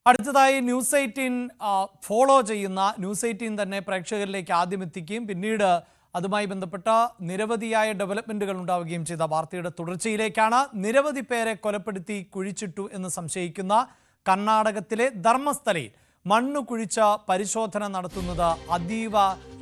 അടുത്തതായി news 18 follow ചെയ്യുന്ന news 18 തന്നെ പ്രേക്ഷകരിലേക്ക് ആദ്യം എത്തിക്കുകയും പിന്നീട് അതുമായി ബന്ധപ്പെട്ട നിരവധിയായ ഡെവലപ്മെന്റുകൾ ഉണ്ടാവുകയും ചെയ്ത വാർത്തയുടെ തുടർച്ചയിലേക്കാണ്. നിരവധി പേരെ കൊലപ്പെടുത്തി കുഴിച്ചിട്ടു എന്ന് സംശയിക്കുന്ന കർണാടകത്തിലെ ധർമ്മസ്ഥലയിൽ മണ്ണ് കുഴിച്ച പരിശോധന നടത്തുന്നത് അതീവ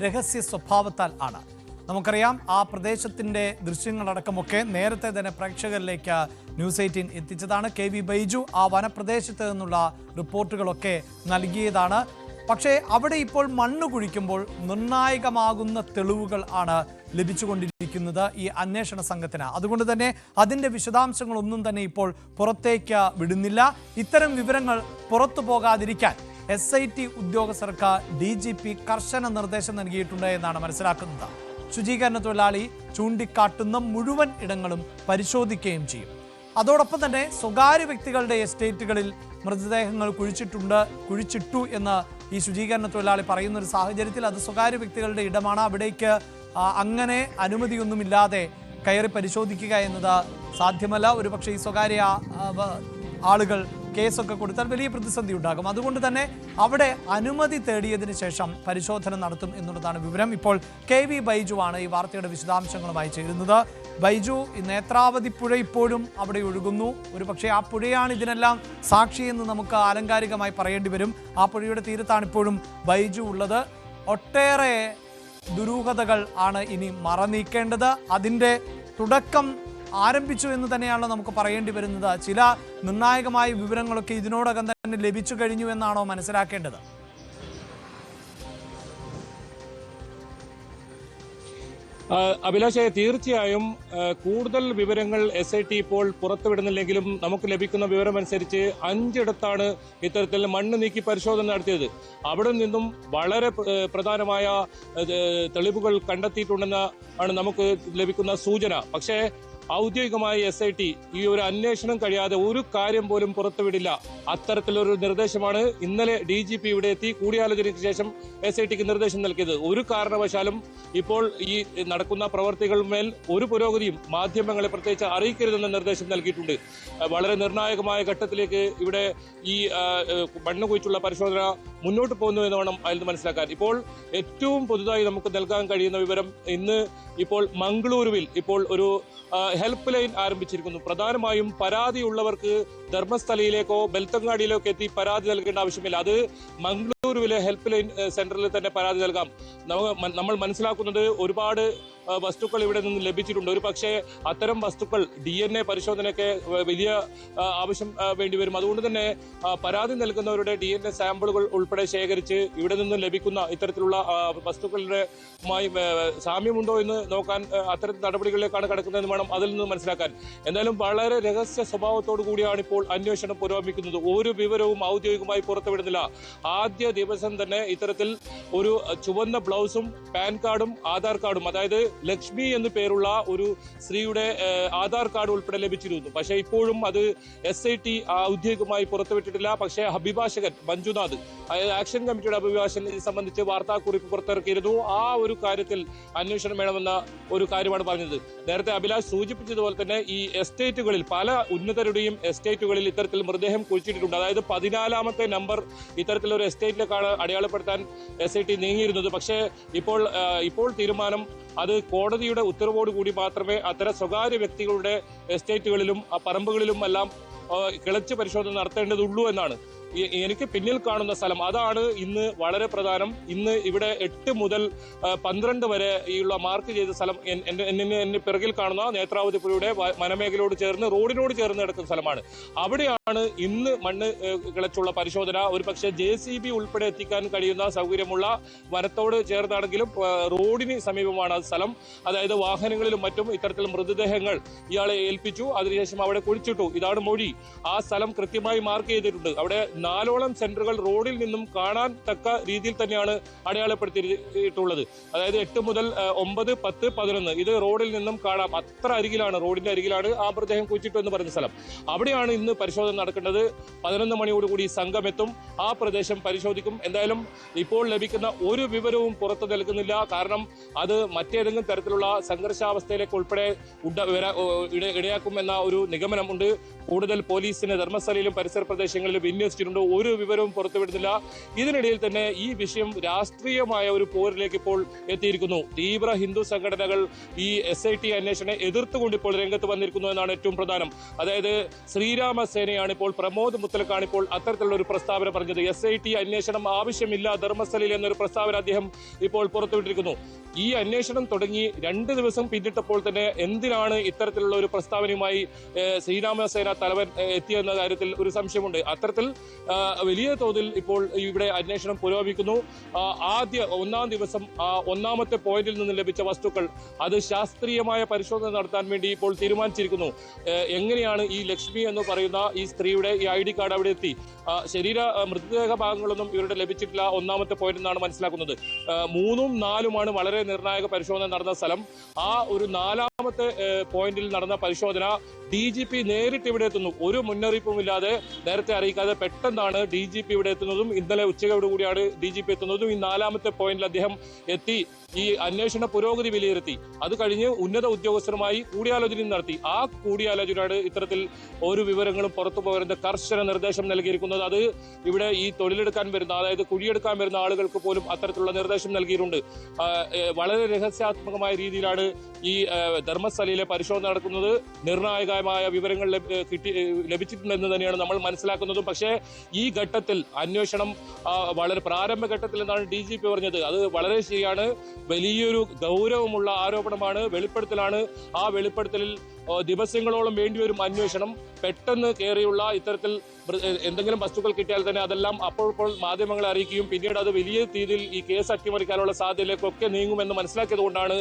രഹസ്യ സ്വഭാവത്താൽ ആണ്. നമുക്കറിയാം, ആ പ്രദേശത്തിൻ്റെ ദൃശ്യങ്ങളടക്കമൊക്കെ നേരത്തെ തന്നെ പ്രേക്ഷകരിലേക്ക് ന്യൂസ് 18 എത്തിച്ചതാണ്. KV ബൈജു ആ വനപ്രദേശത്ത് നിന്നുള്ള റിപ്പോർട്ടുകളൊക്കെ നൽകിയതാണ്. പക്ഷേ അവിടെ ഇപ്പോൾ മണ്ണ് കുഴിക്കുമ്പോൾ നിർണായകമാകുന്ന തെളിവുകൾ ആണ് ലഭിച്ചുകൊണ്ടിരിക്കുന്നത് ഈ അന്വേഷണ സംഘത്തിന്. അതുകൊണ്ട് തന്നെ അതിൻ്റെ വിശദാംശങ്ങളൊന്നും തന്നെ ഇപ്പോൾ പുറത്തേക്ക് വിടുന്നില്ല. ഇത്തരം വിവരങ്ങൾ പുറത്തു പോകാതിരിക്കാൻ SIT ഉദ്യോഗസ്ഥർക്ക് DGP കർശന നിർദ്ദേശം നൽകിയിട്ടുണ്ട് എന്നാണ് മനസ്സിലാക്കുന്നത്. ശുചീകരണ തൊഴിലാളി ചൂണ്ടിക്കാട്ടുന്ന മുഴുവൻ ഇടങ്ങളും പരിശോധിക്കുകയും ചെയ്യും. അതോടൊപ്പം തന്നെ സ്വകാര്യ വ്യക്തികളുടെ എസ്റ്റേറ്റുകളിൽ മൃതദേഹങ്ങൾ കുഴിച്ചിട്ടു എന്ന് ഈ ശുചീകരണ തൊഴിലാളി പറയുന്ന ഒരു സാഹചര്യത്തിൽ അത് സ്വകാര്യ വ്യക്തികളുടെ ഇടമാണ്. അവിടേക്ക് അങ്ങനെ അനുമതിയൊന്നുമില്ലാതെ കയറി പരിശോധിക്കുക എന്നത് സാധ്യമല്ല. ഒരുപക്ഷെ ഈ സ്വകാര്യ ആളുകൾ കേസൊക്കെ കൊടുത്താൽ വലിയ പ്രതിസന്ധി ഉണ്ടാകും. അതുകൊണ്ട് തന്നെ അവിടെ അനുമതി തേടിയതിനു ശേഷം പരിശോധന നടത്തും എന്നുള്ളതാണ് വിവരം. ഇപ്പോൾ KV ബൈജു ആണ് ഈ വാർത്തയുടെ വിശദാംശങ്ങളുമായി ചേരുന്നത്. ബൈജു, നേത്രാവതി പുഴ ഇപ്പോഴും അവിടെ ഒഴുകുന്നു. ഒരുപക്ഷെ ആ പുഴയാണ് ഇതിനെല്ലാം സാക്ഷിയെന്ന് നമുക്ക് ആലങ്കാരികമായി പറയേണ്ടി വരും. ആ പുഴയുടെ തീരത്താണ് ഇപ്പോഴും ബൈജു ഉള്ളത്. ഒട്ടേറെ ദുരൂഹതകൾ ആണ് ഇനി മറനീക്കേണ്ടത്. അതിൻ്റെ തുടക്കം ആരംഭിച്ചു എന്ന് തന്നെയാണല്ലോ നമുക്ക് പറയേണ്ടി വരുന്നത്. ചില നിർണായകമായ വിവരങ്ങളൊക്കെ ഇതിനോടകം തന്നെ ലഭിച്ചു കഴിഞ്ഞു എന്നാണോ മനസ്സിലാക്കേണ്ടത്? അഭിലാഷേ, തീർച്ചയായും കൂടുതൽ വിവരങ്ങൾ SIT ഇപ്പോൾ പുറത്തുവിടുന്നില്ലെങ്കിലും നമുക്ക് ലഭിക്കുന്ന വിവരമനുസരിച്ച് 5 ഇടത്താണ് ഇത്തരത്തിൽ മണ്ണ് നീക്കി പരിശോധന നടത്തിയത്. അവിടെ നിന്നും വളരെ പ്രധാനമായ തെളിവുകൾ കണ്ടെത്തിയിട്ടുണ്ടെന്ന് ആണ് നമുക്ക് ലഭിക്കുന്ന സൂചന. പക്ഷേ ഔദ്യോഗികമായി SIT ഈ ഒരു അന്വേഷണം കഴിയാതെ ഒരു കാര്യം പോലും പുറത്തുവിടില്ല. അത്തരത്തിലൊരു നിർദ്ദേശമാണ് ഇന്നലെ DGP ഇവിടെ എത്തി കൂടിയാലോചനയ്ക്ക് ശേഷം SITക്ക് നിർദ്ദേശം നൽകിയത്. ഒരു കാരണവശാലും ഇപ്പോൾ ഈ നടക്കുന്ന പ്രവർത്തികളുമേൽ ഒരു പുരോഗതിയും മാധ്യമങ്ങളെ പ്രത്യേകിച്ച് അറിയിക്കരുതെന്ന നിർദ്ദേശം നൽകിയിട്ടുണ്ട്. വളരെ നിർണായകമായ ഘട്ടത്തിലേക്ക് ഇവിടെ ഈ മണ്ണ് കുഴിച്ചുള്ള പരിശോധന മുന്നോട്ട് പോകുന്നു എന്ന് വേണം അതിൽ മനസ്സിലാക്കാൻ. ഇപ്പോൾ ഏറ്റവും പുതുതായി നമുക്ക് നൽകാൻ കഴിയുന്ന വിവരം, ഇന്ന് ഇപ്പോൾ മംഗളൂരുവിൽ ഇപ്പോൾ ഒരു ഹെൽപ്പ് ലൈൻ ആരംഭിച്ചിരിക്കുന്നു. പ്രധാനമായും പരാതിയുള്ളവർക്ക് ധർമ്മസ്ഥലയിലേക്കോ ബെൽത്തങ്ങാടിയിലേക്കോ എത്തി പരാതി നൽകേണ്ട ആവശ്യമില്ല. അത് മംഗളൂരുവിലെ ഹെൽപ്പ് ലൈൻ സെന്ററിൽ തന്നെ പരാതി നൽകാം. നമ്മൾ മനസ്സിലാക്കുന്നത് ഒരുപാട് വസ്തുക്കൾ ഇവിടെ നിന്ന് ലഭിച്ചിട്ടുണ്ട്. ഒരു പക്ഷേ അത്തരം വസ്തുക്കൾ DNA പരിശോധനയ്ക്ക് വലിയ ആവശ്യം വേണ്ടിവരും. അതുകൊണ്ട് തന്നെ പരാതി നൽകുന്നവരുടെ DNA സാമ്പിളുകൾ ഉൾപ്പെടെ ശേഖരിച്ച് ഇവിടെ നിന്ന് ലഭിക്കുന്ന ഇത്തരത്തിലുള്ള വസ്തുക്കളുടെ സാമ്യമുണ്ടോ എന്ന് നോക്കാൻ അത്തരം നടപടികളിലേക്കാണ് കടക്കുന്നതെന്ന് വേണം അതിൽ നിന്ന് മനസ്സിലാക്കാൻ. എന്തായാലും വളരെ രഹസ്യ സ്വഭാവത്തോടു കൂടിയാണ് ഇപ്പോൾ അന്വേഷണം പുരോഗമിക്കുന്നത്. ഒരു വിവരവും ഔദ്യോഗികമായി പുറത്തുവിടുന്നില്ല. ആദ്യ ദിവസം തന്നെ ഇത്തരത്തിൽ ഒരു ചുവന്ന ബ്ലൗസും പാൻ കാർഡും ആധാർ കാർഡും, അതായത് ലക്ഷ്മി എന്ന് പേരുള്ള ഒരു സ്ത്രീയുടെ ആധാർ കാർഡ് ഉൾപ്പെടെ ലഭിച്ചിരുന്നു. പക്ഷേ ഇപ്പോഴും അത് SIT ഔദ്യോഗികമായി പുറത്തുവിട്ടിട്ടില്ല. പക്ഷേ അഭിഭാഷകൻ മഞ്ജുനാഥ്, ആക്ഷൻ കമ്മിറ്റിയുടെ അഭിഭാഷകൻ ഇത് സംബന്ധിച്ച് വാർത്താക്കുറിപ്പ് പുറത്തിറക്കിയിരുന്നു. ആ ഒരു കാര്യത്തിൽ അന്വേഷണം വേണമെന്ന ഒരു കാര്യമാണ് പറഞ്ഞത്. നേരത്തെ അഭിലാഷ് സൂചിപ്പിച്ചതുപോലെ തന്നെ ഈ എസ്റ്റേറ്റുകളിൽ പല ഉന്നതരുടെയും എസ്റ്റേറ്റുകളിൽ ഇത്തരത്തിൽ മൃതദേഹം കുഴിച്ചിട്ടിട്ടുണ്ട്. അതായത് 14ാമത്തെ നമ്പർ ഇത്തരത്തിലൊരു എസ്റ്റേറ്റിലേക്കാണ് അടയാളപ്പെടുത്താൻ SIT നീങ്ങിയിരുന്നത്. പക്ഷേ ഇപ്പോൾ തീരുമാനം അത് കോടതിയുടെ ഉത്തരവോടുകൂടി മാത്രമേ അത്തരം സ്വകാര്യ വ്യക്തികളുടെ എസ്റ്റേറ്റുകളിലും പറമ്പുകളിലും എല്ലാം കിളച്ച് പരിശോധന നടത്തേണ്ടതുള്ളൂ എന്നാണ്. എനിക്ക് പിന്നിൽ കാണുന്ന സ്ഥലം അതാണ് ഇന്ന് വളരെ പ്രധാനം. ഇന്ന് ഇവിടെ 8 മുതൽ 12 വരെ ഉള്ള മാർക്ക് ചെയ്ത സ്ഥലം എന്നെ പിറകിൽ കാണുന്ന നേത്രാവതി പുഴയുടെ വനമേഖലയോട് ചേർന്ന് റോഡിനോട് ചേർന്ന് കിടക്കുന്ന സ്ഥലമാണ്. അവിടെയാണ് ഇന്ന് മണ്ണ് കിളച്ചുള്ള പരിശോധന. ഒരു പക്ഷേ JCB ഉൾപ്പെടെ എത്തിക്കാൻ കഴിയുന്ന സൗകര്യമുള്ള വനത്തോട് ചേർന്നാണെങ്കിലും റോഡിന് സമീപമാണ് ആ സ്ഥലം. അതായത് വാഹനങ്ങളിലും മറ്റും ഇത്തരത്തിൽ മൃതദേഹങ്ങൾ ഇയാളെ ഏൽപ്പിച്ചു, അതിനുശേഷം അവിടെ കുഴിച്ചിട്ടു. ഇതാണ് മൊഴി. ആ സ്ഥലം കൃത്യമായി മാർക്ക് ചെയ്തിട്ടുണ്ട്. അവിടെ 4ഓളം സെന്ററുകൾ റോഡിൽ നിന്നും കാണാൻ തക്ക രീതിയിൽ തന്നെയാണ് അടയാളപ്പെടുത്തിയിട്ടുള്ളത്. അതായത് 8 മുതൽ 9, 10, 11 ഇത് റോഡിൽ നിന്നും കാണാം. അത്ര അരികിലാണ്, റോഡിന്റെ അരികിലാണ് ആ മൃതദേഹം കുഴിച്ചിട്ടു എന്ന് പറയുന്ന സ്ഥലം. അവിടെയാണ് ഇന്ന് പരിശോധന നടക്കേണ്ടത്. 11 മണിയോടുകൂടി സംഘം എത്തും, ആ പ്രദേശം പരിശോധിക്കും. എന്തായാലും ഇപ്പോൾ ലഭിക്കുന്ന ഒരു വിവരവും പുറത്തു നൽകുന്നില്ല. കാരണം അത് മറ്റേതെങ്കിലും തരത്തിലുള്ള സംഘർഷാവസ്ഥയിലേക്ക് ഉൾപ്പെടെ ഇടയാക്കുമെന്ന ഒരു നിഗമനമുണ്ട്. കൂടുതൽ പോലീസിന് ധർമ്മസ്ഥലയിലും പരിസര പ്രദേശങ്ങളിലും വിന്യസിച്ചിട്ടുണ്ട്. അറിയിച്ചിട്ടുണ്ട്. ഒരു വിവരവും പുറത്തുവിടുന്നില്ല. ഇതിനിടയിൽ തന്നെ ഈ വിഷയം രാഷ്ട്രീയമായ ഒരു പോരിലേക്ക് ഇപ്പോൾ എത്തിയിരിക്കുന്നു. തീവ്ര ഹിന്ദു സംഘടനകൾ ഈ SIT അന്വേഷണത്തെ എതിർത്തുകൊണ്ട് ഇപ്പോൾ രംഗത്ത് വന്നിരിക്കുന്നു എന്നാണ് ഏറ്റവും പ്രധാനം. അതായത് ശ്രീരാമസേനയാണ് ഇപ്പോൾ, പ്രമോദ് മുത്തലക്കാണ് ഇപ്പോൾ അത്തരത്തിലുള്ള ഒരു പ്രസ്താവന പറഞ്ഞത്. SIT അന്വേഷണം ആവശ്യമില്ല ധർമ്മസ്ഥലയിൽ എന്നൊരു പ്രസ്താവന അദ്ദേഹം ഇപ്പോൾ പുറത്തുവിട്ടിരിക്കുന്നു. ഈ അന്വേഷണം തുടങ്ങി 2 ദിവസം പിന്നിട്ടപ്പോൾ തന്നെ എന്തിനാണ് ഇത്തരത്തിലുള്ള ഒരു പ്രസ്താവനയുമായി ശ്രീരാമസേന തലവൻ എത്തിയെന്ന കാര്യത്തിൽ ഒരു സംശയമുണ്ട്. അത്തരത്തിൽ വലിയ തോതിൽ ഇപ്പോൾ ഇവിടെ അന്വേഷണം പുരോഗമിക്കുന്നു. ഒന്നാം ദിവസം ഒന്നാമത്തെ പോയിന്റിൽ നിന്ന് ലഭിച്ച വസ്തുക്കൾ അത് ശാസ്ത്രീയമായ പരിശോധന നടത്താൻ വേണ്ടി ഇപ്പോൾ തീരുമാനിച്ചിരിക്കുന്നു. എങ്ങനെയാണ് ഈ ലക്ഷ്മി എന്ന് പറയുന്ന ഈ സ്ത്രീയുടെ ഈ ID കാർഡ് അവിടെ എത്തി? മൃതദേഹ ഭാഗങ്ങളൊന്നും ഇവരുടെ ലഭിച്ചിട്ടില്ല ഒന്നാമത്തെ പോയിന്റ് എന്നാണ് മനസ്സിലാക്കുന്നത്. 3ഉം 4ഉമാണ് വളരെ നിർണായക പരിശോധന നടന്ന സ്ഥലം. ആ ഒരു 4ാമത്തെ പോയിന്റിൽ നടന്ന പരിശോധന DGP നേരിട്ട് ഇവിടെ എത്തുന്നു. ഒരു മുന്നറിയിപ്പുമില്ലാതെ, നേരത്തെ അറിയിക്കാതെ പെട്ടെന്നാണ് DGP ഇവിടെ എത്തുന്നതും ഇന്നലെ ഉച്ചയോടുകൂടിയാണ് DGP എത്തുന്നതും. ഈ 4ാമത്തെ പോയിന്റിൽ അദ്ദേഹം എത്തി ഈ അന്വേഷണ പുരോഗതി വിലയിരുത്തി. അത് കഴിഞ്ഞ് ഉന്നത ഉദ്യോഗസ്ഥരുമായി കൂടിയാലോചന നടത്തി. ആ കൂടിയാലോചനയാണ് ഇത്തരത്തിൽ ഒരു വിവരങ്ങളും പുറത്തു പോകരുത് കർശന നിർദ്ദേശം നൽകിയിരിക്കുന്നത്. അത് ഇവിടെ ഈ തൊഴിലെടുക്കാൻ വരുന്ന, അതായത് കുഴിയെടുക്കാൻ വരുന്ന ആളുകൾക്ക് പോലും അത്തരത്തിലുള്ള നിർദ്ദേശം നൽകിയിട്ടുണ്ട്. വളരെ രഹസ്യാത്മകമായ രീതിയിലാണ് ഈ ധർമ്മസ്ഥലയിലെ പരിശോധന നടക്കുന്നത്. നിർണായകമായ വിവരങ്ങൾ ലഭിച്ചിട്ടുണ്ടെന്ന് തന്നെയാണ് നമ്മൾ മനസ്സിലാക്കുന്നതും. പക്ഷേ ഈ ഘട്ടത്തിൽ അന്വേഷണം വളരെ പ്രാരംഭഘട്ടത്തിൽ എന്നാണ് DGP പറഞ്ഞത്. അത് വളരെ ശരിയാണ്. വലിയൊരു ഗൗരവമുള്ള ആരോപണമാണ്, വെളിപ്പെടുത്തലാണ്. ആ വെളിപ്പെടുത്തലിൽ ദിവസങ്ങളോളം വേണ്ടിവരും അന്വേഷണം. പെട്ടെന്ന് കയറിയുള്ള ഇത്തരത്തിൽ എന്തെങ്കിലും വസ്തുക്കൾ കിട്ടിയാൽ തന്നെ അതെല്ലാം അപ്പോൾ മാധ്യമങ്ങളെ അറിയിക്കുകയും പിന്നീട് അത് വലിയ രീതിയിൽ ഈ കേസ് അട്ടിമറിക്കാനുള്ള സാധ്യതയിലേക്കൊക്കെ നീങ്ങുമെന്ന് മനസ്സിലാക്കിയത് കൊണ്ടാണ്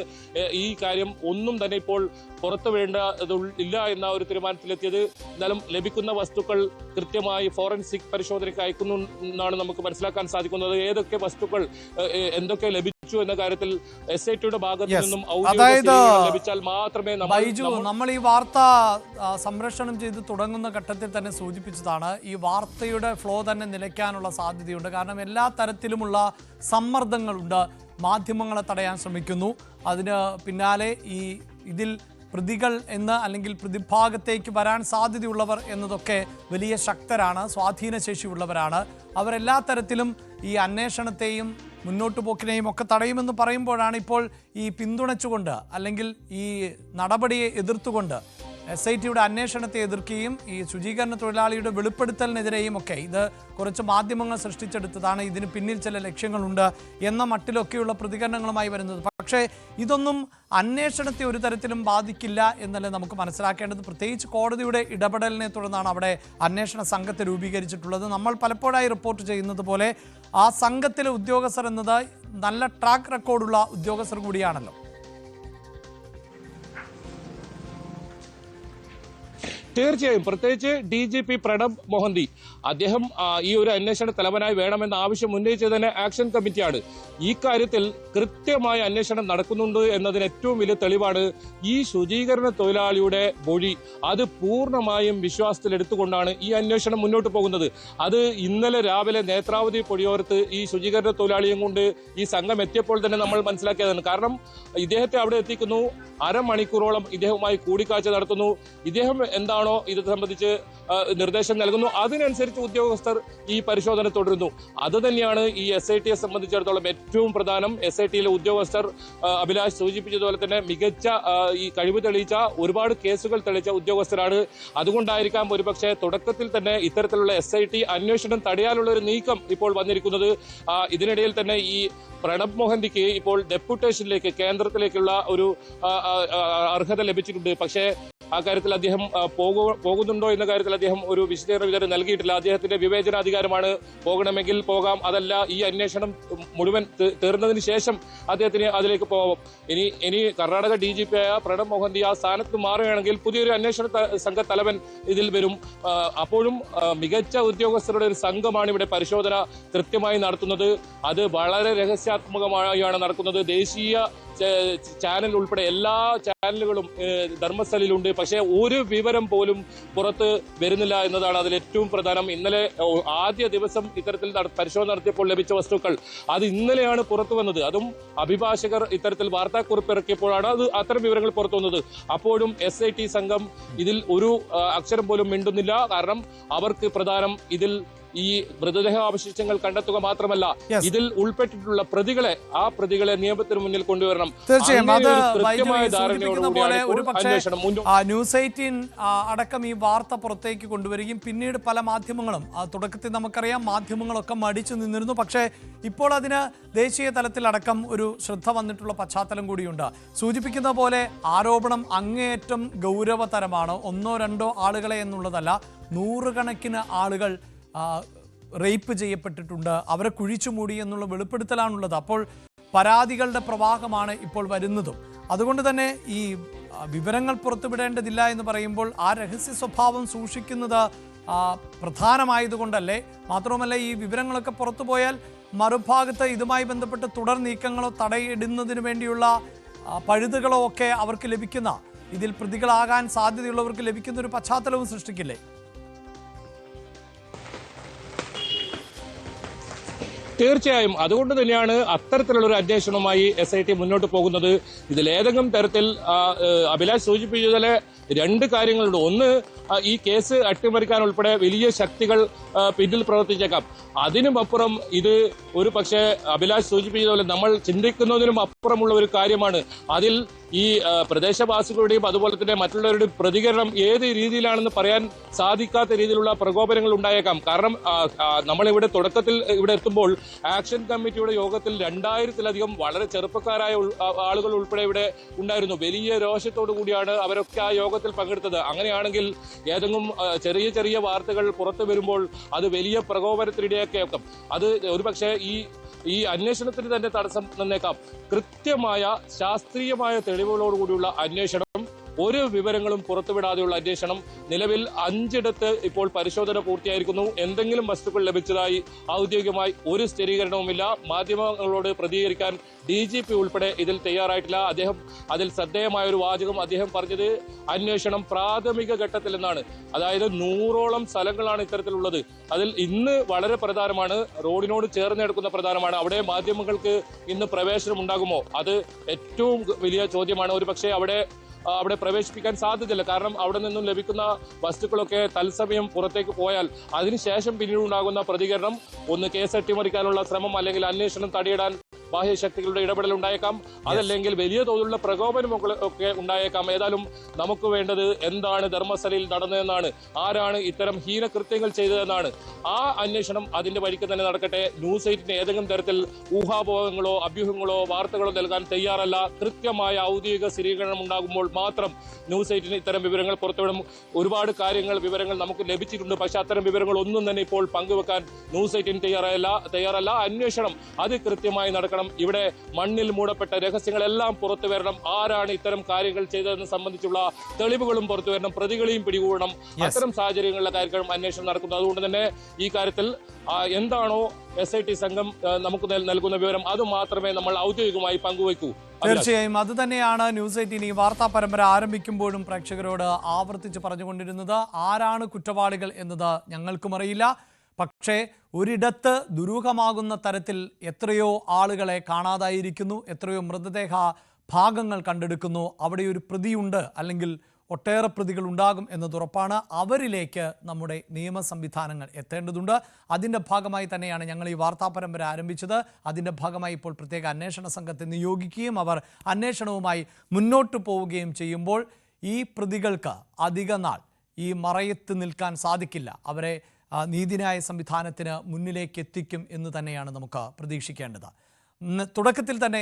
ഈ കാര്യം ഒന്നും തന്നെ ഇപ്പോൾ പുറത്തു വേണ്ടതില്ല എന്ന ഒരു തീരുമാനത്തിലെത്തിയത്. എന്നാലും ലഭിക്കുന്ന വസ്തുക്കൾ കൃത്യമായി ഫോറൻസിക് പരിശോധനയ്ക്ക് അയക്കുന്നു എന്നാണ് നമുക്ക് മനസ്സിലാക്കാൻ സാധിക്കുന്നത്. ഏതൊക്കെ വസ്തുക്കൾ എന്തൊക്കെ ലഭിച്ചു എന്ന കാര്യത്തിൽ SITയുടെ ഭാഗത്തു നിന്നും ലഭിച്ചാൽ മാത്രമേ നമ്മൾ ഈ വാർത്ത സംരക്ഷണം ചെയ്ത് തുടങ്ങുന്ന ഘട്ടത്തിൽ തന്നെ സൂചിപ്പിച്ചതാണ്. ഈ വാർത്തയുടെ ഫ്ലോ തന്നെ നിലയ്ക്കാനുള്ള സാധ്യതയുണ്ട്. കാരണം എല്ലാ തരത്തിലുമുള്ള സമ്മർദ്ദങ്ങളുണ്ട്. മാധ്യമങ്ങളെ തടയാൻ ശ്രമിക്കുന്നു. അതിന് പിന്നാലെ ഇതിൽ പ്രതികൾ എന്ന് അല്ലെങ്കിൽ പ്രതിഭാഗത്തേക്ക് വരാൻ സാധ്യതയുള്ളവർ എന്നതൊക്കെ വലിയ ശക്തരാണ്, സ്വാധീനശേഷിയുള്ളവരാണ്. അവരെല്ലാ തരത്തിലും ഈ അന്വേഷണത്തെയും മുന്നോട്ട് പോക്കിനെയും ഒക്കെ തടയുമെന്ന് പറയുമ്പോഴാണ് ഇപ്പോൾ ഈ പിന്തുണച്ചുകൊണ്ട് അല്ലെങ്കിൽ ഈ നടപടിയെ എതിർത്തുകൊണ്ട് SITയുടെ അന്വേഷണത്തെ എതിർക്കുകയും ഈ ശുചീകരണ തൊഴിലാളിയുടെ വെളിപ്പെടുത്തലിനെതിരെയും ഒക്കെ ഇത് കുറച്ച് മാധ്യമങ്ങൾ സൃഷ്ടിച്ചെടുത്തതാണ്, ഇതിന് പിന്നിൽ ചില ലക്ഷ്യങ്ങളുണ്ട് എന്ന മട്ടിലൊക്കെയുള്ള പ്രതികരണങ്ങളുമായി വരുന്നത്. പക്ഷേ ഇതൊന്നും അന്വേഷണത്തെ ഒരു തരത്തിലും ബാധിക്കില്ല എന്നല്ലേ നമുക്ക് മനസ്സിലാക്കേണ്ടത്. പ്രത്യേകിച്ച് കോടതിയുടെ ഇടപെടലിനെ തുടർന്നാണ് അവിടെ അന്വേഷണ സംഘത്തെ രൂപീകരിച്ചിട്ടുള്ളത്. നമ്മൾ പലപ്പോഴായി റിപ്പോർട്ട് ചെയ്യുന്നത് പോലെ ആ സംഘത്തിലെ ഉദ്യോഗസ്ഥർ എന്നത് നല്ല ട്രാക്ക് റെക്കോർഡുള്ള ഉദ്യോഗസ്ഥർ കൂടിയാണല്ലോ. തീർച്ചയായും, പ്രത്യേകിച്ച് DGP പ്രണബ് മൊഹന്തി അദ്ദേഹം ഈ ഒരു അന്വേഷണ തലവനായി വേണമെന്ന ആവശ്യം ഉന്നയിച്ചത് തന്നെ ആക്ഷൻ കമ്മിറ്റിയാണ്. ഈ കാര്യത്തിൽ കൃത്യമായ അന്വേഷണം നടക്കുന്നുണ്ട് എന്നതിന് ഏറ്റവും വലിയ തെളിവാണ് ഈ ശുചീകരണ തൊഴിലാളിയുടെ മൊഴി. അത് പൂർണ്ണമായും വിശ്വാസത്തിലെടുത്തുകൊണ്ടാണ് ഈ അന്വേഷണം മുന്നോട്ട് പോകുന്നത്. അത് ഇന്നലെ രാവിലെ നേത്രാവതി പൊടിയോരത്ത് ഈ ശുചീകരണ തൊഴിലാളിയും കൊണ്ട് ഈ സംഘം എത്തിയപ്പോൾ തന്നെ നമ്മൾ മനസ്സിലാക്കിയതാണ്. കാരണം ഇദ്ദേഹത്തെ അവിടെ എത്തിക്കുന്നു, അരമണിക്കൂറോളം ഇദ്ദേഹവുമായി കൂടിക്കാഴ്ച നടത്തുന്നു. ഇദ്ദേഹം എന്താണോ ഇത് സംബന്ധിച്ച് നിർദ്ദേശം നൽകുന്നു അതിനനുസരിച്ച് ഉദ്യോഗസ്ഥർ ഈ പരിശോധന തുടരുന്നു. അത് തന്നെയാണ് ഈ SITയെ സംബന്ധിച്ചിടത്തോളം ഏറ്റവും പ്രധാനം. SITയിലെ ഉദ്യോഗസ്ഥർ അഭിലാഷ് സൂചിപ്പിച്ചതുപോലെ തന്നെ മികച്ച ഈ കഴിവ് തെളിയിച്ച ഒരുപാട് കേസുകൾ തെളിയിച്ച ഉദ്യോഗസ്ഥരാണ്. അതുകൊണ്ടായിരിക്കാം ഒരുപക്ഷെ തുടക്കത്തിൽ തന്നെ ഇത്തരത്തിലുള്ള SIT അന്വേഷണം തടയാനുള്ള ഒരു നീക്കം ഇപ്പോൾ വന്നിരിക്കുന്നത്. ഇതിനിടയിൽ തന്നെ ഈ പ്രണബ് മൊഹന്തിക്ക് ഇപ്പോൾ ഡെപ്യൂട്ടേഷനിലേക്ക്, കേന്ദ്രത്തിലേക്കുള്ള ഒരു അർഹത ലഭിച്ചിട്ടുണ്ട്. പക്ഷേ ആ കാര്യത്തിൽ അദ്ദേഹം പോകുന്നുണ്ടോ എന്ന കാര്യത്തിൽ അദ്ദേഹം ഒരു വിശദീകരണം ഇതുവരെ നൽകിയിട്ടില്ല. അദ്ദേഹത്തിന്റെ വിവേചനാധികാരമാണ്, പോകണമെങ്കിൽ പോകാം, അതല്ല ഈ അന്വേഷണം മുഴുവൻ തീർന്നതിന് ശേഷം അദ്ദേഹത്തിന് അതിലേക്ക് പോകാം. ഇനി കർണാടക DGP ആയ പ്രണബ് മൊഹന്തി ആ സ്ഥാനത്ത് മാറുകയാണെങ്കിൽ പുതിയൊരു അന്വേഷണ സംഘ തലവൻ ഇതിൽ വരും. അപ്പോഴും മികച്ച ഉദ്യോഗസ്ഥരുടെ ഒരു സംഘമാണ് ഇവിടെ പരിശോധന കൃത്യമായി നടത്തുന്നത്. അത് വളരെ രഹസ്യാത്മകമായാണ് നടക്കുന്നത്. ദേശീയ ചാനൽ ഉൾപ്പെടെ എല്ലാ ചാനലുകളും ധർമ്മസ്ഥലയിലുണ്ട്. പക്ഷേ ഒരു വിവരം പോലും പുറത്ത് വരുന്നില്ല എന്നതാണ് അതിൽ ഏറ്റവും പ്രധാനം. ഇന്നലെ ആദ്യ ദിവസം ഇത്തരത്തിൽ പരിശോധന നടത്തിയപ്പോൾ ലഭിച്ച വസ്തുക്കൾ അത് ഇന്നലെയാണ് പുറത്തു വന്നത്. അതും അഭിഭാഷകർ ഇത്തരത്തിൽ വാർത്താക്കുറിപ്പ് ഇറക്കിയപ്പോഴാണ് അത്തരം വിവരങ്ങൾ പുറത്തു വന്നത്. അപ്പോഴും SIT സംഘം ഇതിൽ ഒരു അക്ഷരം പോലും മിണ്ടുന്നില്ല. കാരണം അവർക്ക് പ്രധാനം ഇതിൽ ഈ മൃതദേഹാവശിഷ്ടങ്ങൾ കണ്ടെത്തുക മാത്രമല്ല, Yes. ഇതിൽ ഉൾപ്പെട്ടിട്ടുള്ള പ്രതികളെ നിയമത്തിന് മുന്നിൽ കൊണ്ടുവരണം. തീർച്ചയായും അത് അങ്ങനെ ഒരു കൃത്യമായ വൈദ്യുതി സൂചിപ്പിക്കുന്ന പോലെ ധാരണയോടുകൂടിയാണ് ഒരു ഇപ്പോൾ പക്ഷേ അന്വേഷണം മുന്നോട്ട്. ന്യൂസ് 18 അടക്കം ഈ വാർത്ത പുറത്തേക്ക് കൊണ്ടുവരികയും പിന്നീട് പല മാധ്യമങ്ങളും തുടക്കത്തിൽ നമുക്കറിയാം മാധ്യമങ്ങളൊക്കെ മടിച്ചു നിന്നിരുന്നു. പക്ഷേ ഇപ്പോൾ അതിന് ദേശീയ തലത്തിലടക്കം ഒരു ശ്രദ്ധ വന്നിട്ടുള്ള പശ്ചാത്തലം കൂടിയുണ്ട്. സൂചിപ്പിക്കുന്ന പോലെ ആരോപണം അങ്ങേയറ്റം ഗൗരവതരമാണ്. ഒന്നോ രണ്ടോ ആളുകളെ എന്നുള്ളതല്ല, നൂറുകണക്കിന് ആളുകൾ റേപ്പ് ചെയ്യപ്പെട്ടിട്ടുണ്ട്, അവരെ കുഴിച്ചു മൂടി എന്നുള്ള വെളിപ്പെടുത്തലാണുള്ളത്. അപ്പോൾ പരാതികളുടെ പ്രവാഹമാണ് ഇപ്പോൾ വരുന്നതും. അതുകൊണ്ട് തന്നെ ഈ വിവരങ്ങൾ പുറത്തുവിടേണ്ടതില്ല എന്ന് പറയുമ്പോൾ ആ രഹസ്യ സ്വഭാവം സൂക്ഷിക്കുന്നത് പ്രധാനമായതുകൊണ്ടല്ലേ? മാത്രവുമല്ല, ഈ വിവരങ്ങളൊക്കെ പുറത്തുപോയാൽ മറുഭാഗത്ത് ഇതുമായി ബന്ധപ്പെട്ട് തുടർ നീക്കങ്ങളോ തടയിടുന്നതിന് വേണ്ടിയുള്ള പഴുതുകളോ ഒക്കെ അവർക്ക് ലഭിക്കുന്ന, ഇതിൽ പ്രതികളാകാൻ സാധ്യതയുള്ളവർക്ക് ലഭിക്കുന്ന ഒരു പശ്ചാത്തലവും സൃഷ്ടിക്കില്ലേ? തീർച്ചയായും അതുകൊണ്ട് തന്നെയാണ് അത്തരത്തിലുള്ള ഒരു അന്വേഷണവുമായി SIT മുന്നോട്ട് പോകുന്നത്. ഇതിലേതെങ്കിലും തരത്തിൽ അഭിലാഷ് സൂചിപ്പിച്ചതിലെ രണ്ട് കാര്യങ്ങളുണ്ട്. ഒന്ന്, ഈ കേസ് അട്ടിമറിക്കാൻ ഉൾപ്പെടെ വലിയ ശക്തികൾ പിന്നിൽ പ്രവർത്തിച്ചേക്കാം. അതിനുമപ്പുറം ഇത് ഒരു പക്ഷേ അഭിലാഷ് സൂചിപ്പിച്ചതുപോലെ നമ്മൾ ചിന്തിക്കുന്നതിനും അപ്പുറമുള്ള ഒരു കാര്യമാണ്. അതിൽ ഈ പ്രദേശവാസികളുടെയും അതുപോലെ തന്നെ മറ്റുള്ളവരുടെയും പ്രതികരണം ഏത് രീതിയിലാണെന്ന് പറയാൻ സാധിക്കാത്ത രീതിയിലുള്ള പ്രകോപനങ്ങൾ ഉണ്ടായേക്കാം. കാരണം നമ്മളിവിടെ തുടക്കത്തിൽ ഇവിടെ എത്തുമ്പോൾ ആക്ഷൻ കമ്മിറ്റിയുടെ യോഗത്തിൽ 2000-ലധികം വളരെ ചെറുപ്പക്കാരായ ആളുകൾ ഉൾപ്പെടെ ഇവിടെ ഉണ്ടായിരുന്നു. വലിയ രോഷത്തോടു കൂടിയാണ് അവരൊക്കെ ആ യോഗത്തിൽ പങ്കെടുത്തത്. അങ്ങനെയാണെങ്കിൽ ഏതെങ്കിലും ചെറിയ ചെറിയ വാർത്തകൾ പുറത്തു വരുമ്പോൾ അത് വലിയ പ്രകോപനത്തിനിടയാക്കേക്കാം. അത് ഒരുപക്ഷെ ഈ അന്വേഷണത്തിന് തന്നെ തടസ്സം നിന്നേക്കാം. കൃത്യമായ ശാസ്ത്രീയമായ തെളിവുകളോടുകൂടിയുള്ള അന്വേഷണം, ഒരു വിവരങ്ങളും പുറത്തുവിടാതെയുള്ള അന്വേഷണം. നിലവിൽ 5 ഇപ്പോൾ പരിശോധന പൂർത്തിയായിരിക്കുന്നു. എന്തെങ്കിലും വസ്തുക്കൾ ലഭിച്ചതായി ഔദ്യോഗികമായി ഒരു സ്ഥിരീകരണവുമില്ല. മാധ്യമങ്ങളോട് പ്രതികരിക്കാൻ DGP ഉൾപ്പെടെ ഇതിൽ തയ്യാറായിട്ടില്ല. അതിൽ ശ്രദ്ധേയമായ ഒരു വാചകം അദ്ദേഹം പറഞ്ഞത് അന്വേഷണം പ്രാഥമിക ഘട്ടത്തിൽ എന്നാണ്. അതായത് 100ഓളം സ്ഥലങ്ങളാണ് ഇത്തരത്തിലുള്ളത്. അതിൽ ഇന്ന് വളരെ പ്രധാനമാണ്, റോഡിനോട് ചേർന്ന് കിടക്കുന്ന പ്രധാനമാണ്. അവിടെ മാധ്യമങ്ങൾക്ക് ഇന്ന് പ്രവേശനം ഉണ്ടാകുമോ? അത് ഏറ്റവും വലിയ ചോദ്യമാണ്. ഒരു പക്ഷേ അവിടെ പ്രവേശിപ്പിക്കാൻ സാധ്യതയില്ല. കാരണം അവിടെ നിന്നും ലഭിക്കുന്ന വസ്തുക്കളൊക്കെ തത്സമയം പുറത്തേക്ക് പോയാൽ അതിനുശേഷം പിന്നീടുണ്ടാകുന്ന പ്രതികരണം ഒന്ന് കേസ് അട്ടിമറിക്കാനുള്ള ശ്രമം, അല്ലെങ്കിൽ അന്വേഷണം തടയിടാൻ ബാഹ്യശക്തികളുടെ ഇടപെടൽ ഉണ്ടായേക്കാം. അതല്ലെങ്കിൽ വലിയ തോതിലുള്ള പ്രകോപനം ഒക്കെ ഉണ്ടായേക്കാം. ഏതായാലും നമുക്ക് വേണ്ടത് എന്താണ് ധർമ്മസ്ഥലയിൽ നടന്നതെന്നാണ്, ആരാണ് ഇത്തരം ഹീനകൃത്യങ്ങൾ ചെയ്തതെന്നാണ്. ആ അന്വേഷണം അതിന്റെ വഴിക്ക് തന്നെ നടക്കട്ടെ. ന്യൂസ് 18 ഏതെങ്കിലും തരത്തിൽ ഊഹാപോഹങ്ങളോ അഭ്യൂഹങ്ങളോ വാർത്തകളോ നൽകാൻ തയ്യാറല്ല. കൃത്യമായ ഔദ്യോഗിക സ്ഥിരീകരണം ഉണ്ടാകുമ്പോൾ മാത്രം ന്യൂസ് 18 ഇത്തരം വിവരങ്ങൾ പുറത്തുവിടും. ഒരുപാട് വിവരങ്ങൾ നമുക്ക് ലഭിച്ചിട്ടുണ്ട്. പക്ഷെ അത്തരം വിവരങ്ങൾ ഒന്നും തന്നെ ഇപ്പോൾ പങ്കുവെക്കാൻ ന്യൂസ് 18 തയ്യാറല്ല. അന്വേഷണം അത് കൃത്യമായി നടക്കണം. ഇവിടെ മണ്ണിൽ മൂടപ്പെട്ട രഹസ്യങ്ങളെല്ലാം പുറത്തു വരണം. ആരാണ് ഇത്തരം കാര്യങ്ങൾ ചെയ്തതെന്ന് സംബന്ധിച്ചുള്ള തെളിവുകളും പുറത്തു വരണം. പ്രതികളെയും പിടികൂടണം. അത്തരം സാഹചര്യങ്ങളിലെ കാര്യങ്ങളും അന്വേഷണം നടക്കുന്നത്. അതുകൊണ്ട് തന്നെ ഈ കാര്യത്തിൽ എന്താണോ SIT സംഘം നമുക്ക് നൽകുന്ന വിവരം അത് മാത്രമേ നമ്മൾ ഔദ്യോഗികമായി പങ്കുവയ്ക്കൂ. തീർച്ചയായും അത് തന്നെയാണ് ന്യൂസ് 18 ഈ വാർത്താ പരമ്പര ആരംഭിക്കുമ്പോഴും പ്രേക്ഷകരോട് ആവർത്തിച്ച് പറഞ്ഞുകൊണ്ടിരുന്നത്. ആരാണ് കുറ്റവാളികൾ എന്നത് ഞങ്ങൾക്കും അറിയില്ല. പക്ഷേ ഒരിടത്ത് ദുരൂഹമാകുന്ന തരത്തിൽ എത്രയോ ആളുകളെ കാണാതായിരിക്കുന്നു, എത്രയോ മൃതദേഹ ഭാഗങ്ങൾ കണ്ടെടുക്കുന്നു. അവിടെ ഒരു പ്രതിയുണ്ട്, അല്ലെങ്കിൽ ഒട്ടേറെ പ്രതികൾ ഉണ്ടാകും എന്നത് ഉറപ്പാണ്. അവരിലേക്ക് നമ്മുടെ നിയമ സംവിധാനങ്ങൾ എത്തേണ്ടതുണ്ട്. അതിൻ്റെ ഭാഗമായി തന്നെയാണ് ഞങ്ങൾ ഈ വാർത്താ പരമ്പര ആരംഭിച്ചത്. അതിൻ്റെ ഭാഗമായി ഇപ്പോൾ പ്രത്യേക അന്വേഷണ സംഘത്തെ നിയോഗിക്കുകയും അവർ അന്വേഷണവുമായി മുന്നോട്ട് പോവുകയും ചെയ്യുമ്പോൾ ഈ പ്രതികൾക്ക് അധിക നാൾ ഈ മറയത്ത് നിൽക്കാൻ സാധിക്കില്ല. അവരെ നീതിന്യായ സംവിധാനത്തിന് മുന്നിലേക്ക് എത്തിക്കും എന്ന് തന്നെയാണ് നമുക്ക് പ്രതീക്ഷിക്കേണ്ടത്. തുടക്കത്തിൽ തന്നെ